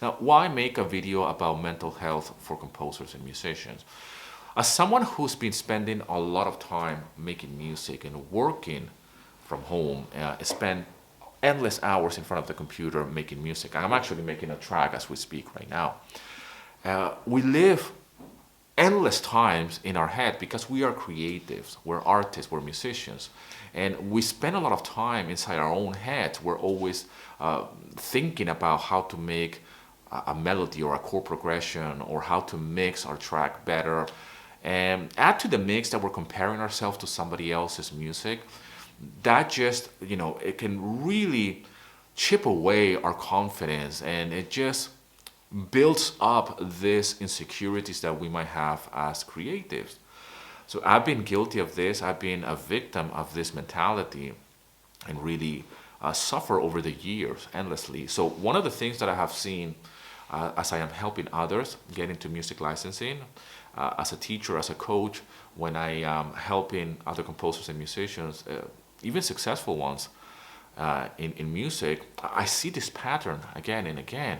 Now, why make a video about mental health for composers and musicians? As someone who's been spending a lot of time making music and working from home, spend endless hours in front of the computer making music. I'm actually making a track as we speak right now. We live endless times in our head because we are creatives, we're artists, we're musicians, and we spend a lot of time inside our own heads. We're always thinking about how to make a melody or a chord progression or how to mix our track better. And add to the mix that we're comparing ourselves to somebody else's music, that just, it can really chip away our confidence, and it just builds up these insecurities that we might have as creatives. So I've been guilty of this. I've been a victim of this mentality and really suffer over the years endlessly. So one of the things that I have seen as I am helping others get into music licensing, as a teacher, as a coach, when I am helping other composers and musicians, even successful ones in music, I see this pattern again and again.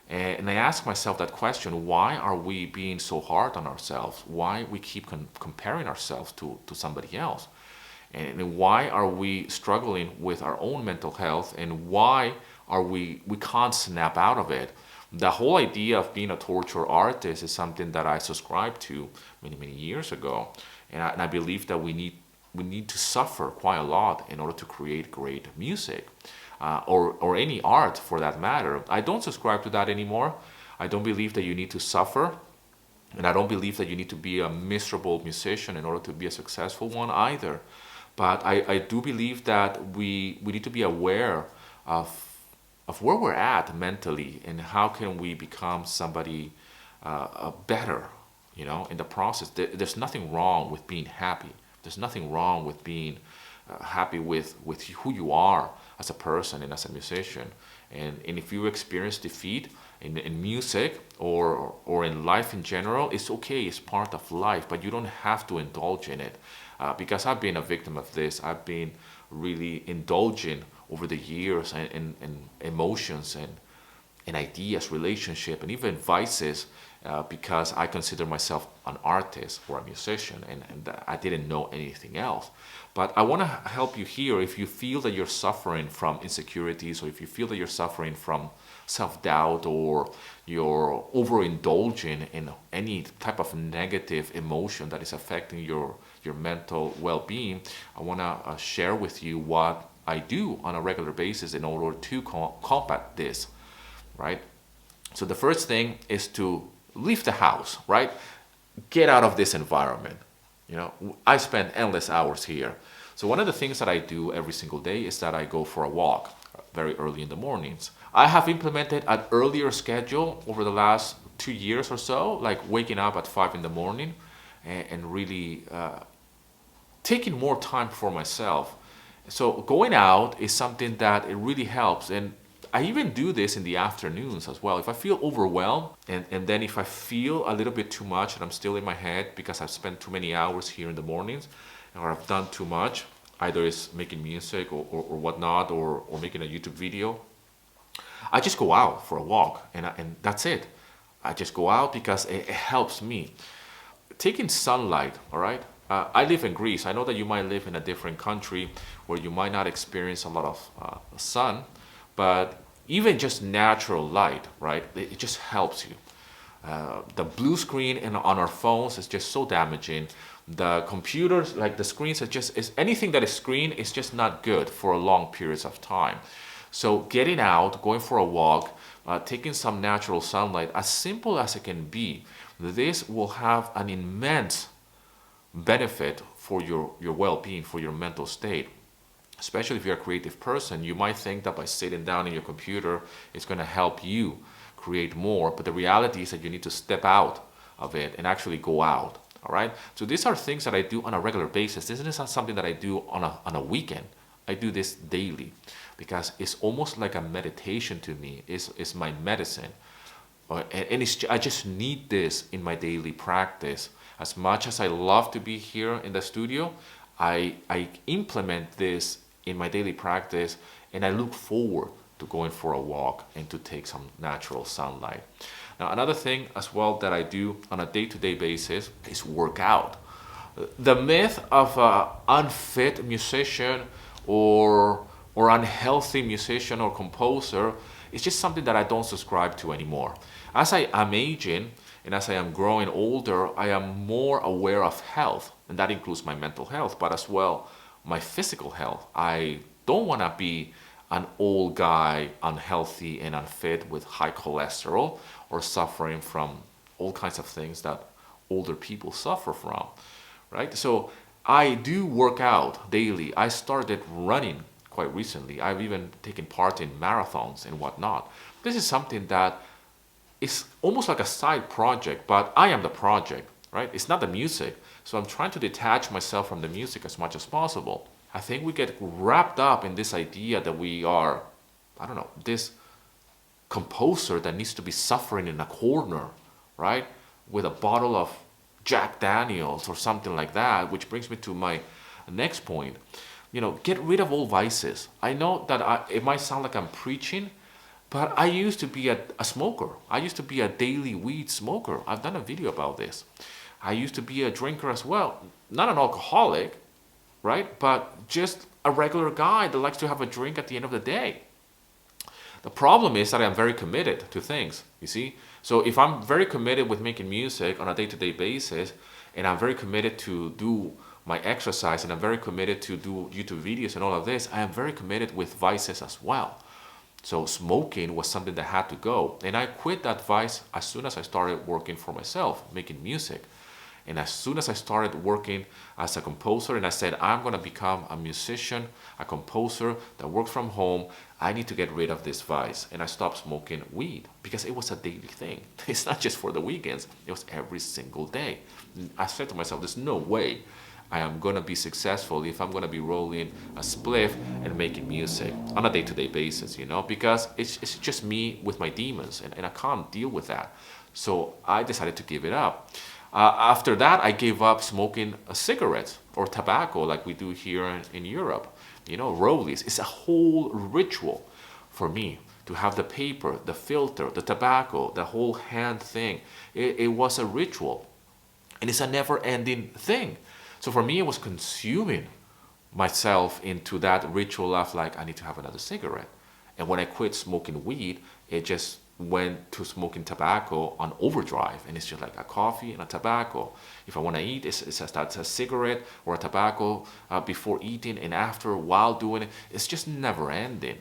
And I ask myself that question: why are we being so hard on ourselves? Why we keep comparing ourselves to somebody else? And why are we struggling with our own mental health? And why are we can't snap out of it? The whole idea of being a torture artist is something that I subscribed to many years ago, and I believe that we need to suffer quite a lot in order to create great music. Or any art for that matter. I don't subscribe to that anymore. I don't believe that you need to suffer, and I don't believe that you need to be a miserable musician in order to be a successful one either. But I do believe that we need to be aware of where we're at mentally and how can we become somebody better, in the process. There's nothing wrong with being happy. There's nothing wrong with being happy with who you are as a person and as a musician. And if you experience defeat in music or in life in general, it's okay, it's part of life, but you don't have to indulge in it. Because I've been a victim of this. I've been really indulging over the years in emotions and ideas, relationship, and even vices, because I consider myself an artist or a musician, and I didn't know anything else. But I want to help you here. If you feel that you're suffering from insecurities, or if you feel that you're suffering from self-doubt, or you're overindulging in any type of negative emotion that is affecting your mental well-being, I want to share with you what I do on a regular basis in order to combat this, right? So the first thing is to leave the house, right? Get out of this environment. I spend endless hours here. So one of the things that I do every single day is that I go for a walk very early in the mornings. I have implemented an earlier schedule over the last 2 years or so, like waking up at 5 in the morning and really taking more time for myself. So going out is something that it really helps. And I even do this in the afternoons as well. If I feel overwhelmed, and then if I feel a little bit too much and I'm still in my head because I've spent too many hours here in the mornings, or I've done too much, either it's making music or whatnot, or making a YouTube video, I just go out for a walk, and that's it. I just go out because it helps me. Taking sunlight, all right? I live in Greece. I know that you might live in a different country where you might not experience a lot of sun, but even just natural light, right? It just helps you. The blue screen on our phones is just so damaging. The computers, like the screens, is anything that is screen is just not good for long periods of time. So getting out, going for a walk, taking some natural sunlight, as simple as it can be, this will have an immense benefit for your well-being, for your mental state. Especially if you're a creative person, you might think that by sitting down in your computer, it's going to help you create more. But the reality is that you need to step out of it and actually go out. All right. So these are things that I do on a regular basis. This is not something that I do on a weekend. I do this daily because it's almost like a meditation to me. It's my medicine. And I just need this in my daily practice. As much as I love to be here in the studio, I implement this in my daily practice, and I look forward to going for a walk and to take some natural sunlight. Now, another thing as well that I do on a day-to-day basis is work out. The myth of an unfit musician or unhealthy musician or composer is just something that I don't subscribe to anymore. As I am aging and as I am growing older, I am more aware of health, and that includes my mental health, but as well my physical health. I don't want to be an old guy, unhealthy and unfit with high cholesterol or suffering from all kinds of things that older people suffer from, right? So I do work out daily. I started running quite recently. I've even taken part in marathons and whatnot. This is something that is almost like a side project, but I am the project, right? It's not the music. So I'm trying to detach myself from the music as much as possible. I think we get wrapped up in this idea that we are, I don't know, this composer that needs to be suffering in a corner, right? With a bottle of Jack Daniels or something like that, which brings me to my next point. Get rid of all vices. I know that it might sound like I'm preaching, but I used to be a smoker. I used to be a daily weed smoker. I've done a video about this. I used to be a drinker as well. Not an alcoholic, right? But just a regular guy that likes to have a drink at the end of the day. The problem is that I'm very committed to things, you see? So if I'm very committed with making music on a day-to-day basis, and I'm very committed to do my exercise, and I'm very committed to do YouTube videos and all of this, I am very committed with vices as well. So smoking was something that had to go. And I quit that vice as soon as I started working for myself, making music. And as soon as I started working as a composer and I said, I'm going to become a musician, a composer that works from home, I need to get rid of this vice. And I stopped smoking weed because it was a daily thing. It's not just for the weekends. It was every single day. I said to myself, there's no way I am going to be successful if I'm going to be rolling a spliff and making music on a day-to-day basis, because it's just me with my demons and I can't deal with that. So I decided to give it up. After that, I gave up smoking cigarettes or tobacco like we do here in Europe. Rollies. It's a whole ritual for me to have the paper, the filter, the tobacco, the whole hand thing. It was a ritual. And it's a never-ending thing. So for me, it was consuming myself into that ritual of like, I need to have another cigarette. And when I quit smoking weed, it just went to smoking tobacco on overdrive, and it's just like a coffee and a tobacco. If I want to eat, it's a cigarette or a tobacco before eating and after while doing it. It's just never ending,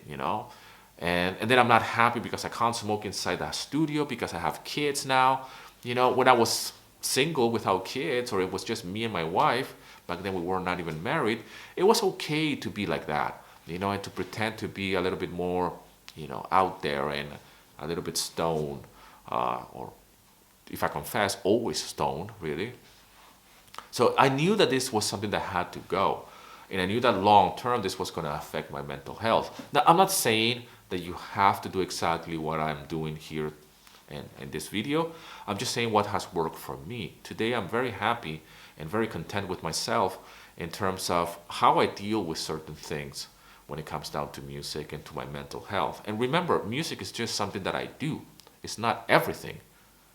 And then I'm not happy because I can't smoke inside the studio because I have kids now. When I was single without kids, or it was just me and my wife, back then we were not even married, it was okay to be like that, and to pretend to be a little bit more, out there and a little bit stoned, or if I confess, always stoned, really. So I knew that this was something that had to go. And I knew that long term, this was going to affect my mental health. Now, I'm not saying that you have to do exactly what I'm doing here in this video. I'm just saying what has worked for me. Today, I'm very happy and very content with myself in terms of how I deal with certain things when it comes down to music and to my mental health. And remember, music is just something that I do. It's not everything.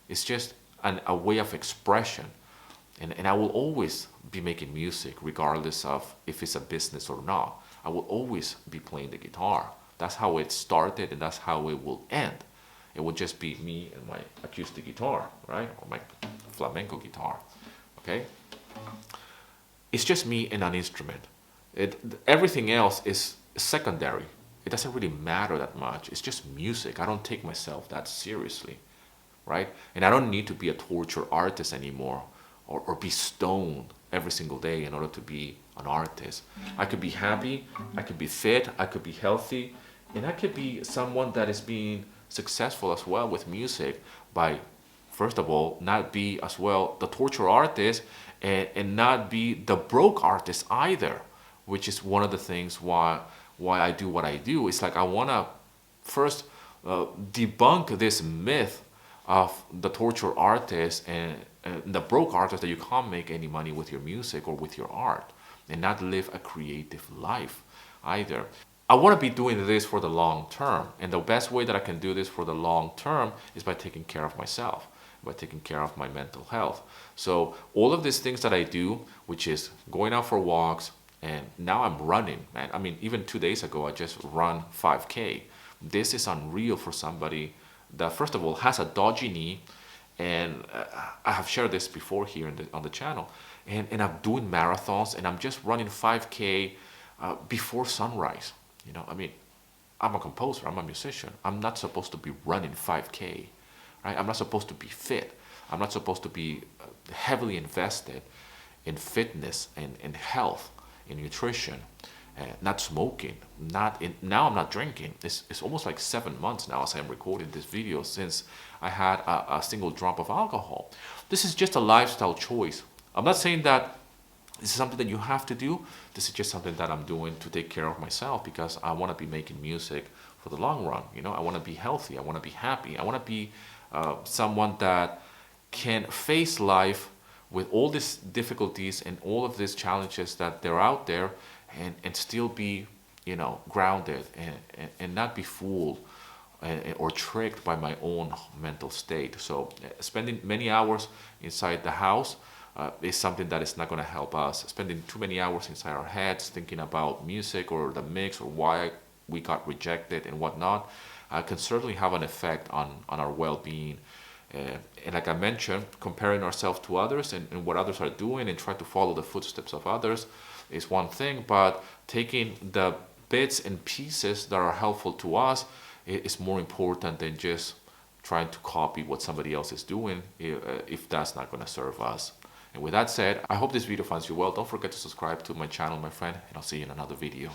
It's just a way of expression. And I will always be making music regardless of if it's a business or not. I will always be playing the guitar. That's how it started and that's how it will end. It will just be me and my acoustic guitar, right? Or my flamenco guitar, okay? It's just me and an instrument. Everything else is secondary. It doesn't really matter that much. It's just music. I don't take myself that seriously, right? And I don't need to be a torture artist anymore or be stoned every single day in order to be an artist. I could be happy, I could be fit, I could be healthy, and I could be someone that is being successful as well with music by, first of all, not be as well the torture artist and not be the broke artist either, which is one of the things why I do what I do. It's like I want to first debunk this myth of the torture artist and the broke artist that you can't make any money with your music or with your art and not live a creative life either. I want to be doing this for the long term. And the best way that I can do this for the long term is by taking care of myself, by taking care of my mental health. So all of these things that I do, which is going out for walks, and now I'm running, man. I mean, even 2 days ago, I just run 5K. This is unreal for somebody that, first of all, has a dodgy knee. And I have shared this before here on the channel. And I'm doing marathons, and I'm just running 5K before sunrise. You know, I mean, I'm a composer, I'm a musician. I'm not supposed to be running 5K, right? I'm not supposed to be fit. I'm not supposed to be heavily invested in fitness and in health, in nutrition, not smoking, now I'm not drinking. It's almost like 7 months now as I'm recording this video since I had a single drop of alcohol. This is just a lifestyle choice. I'm not saying that this is something that you have to do. This is just something that I'm doing to take care of myself because I want to be making music for the long run. You know, I want to be healthy. I want to be happy. I want to be someone that can face life with all these difficulties and all of these challenges that they're out there, and still be, you know, grounded and not be fooled or tricked by my own mental state. So spending many hours inside the house is something that is not going to help us. Spending too many hours inside our heads thinking about music or the mix or why we got rejected and whatnot can certainly have an effect on our well-being. And like I mentioned, comparing ourselves to others and what others are doing and trying to follow the footsteps of others is one thing, but taking the bits and pieces that are helpful to us is more important than just trying to copy what somebody else is doing if that's not going to serve us. And with that said, I hope this video finds you well. Don't forget to subscribe to my channel, my friend, and I'll see you in another video.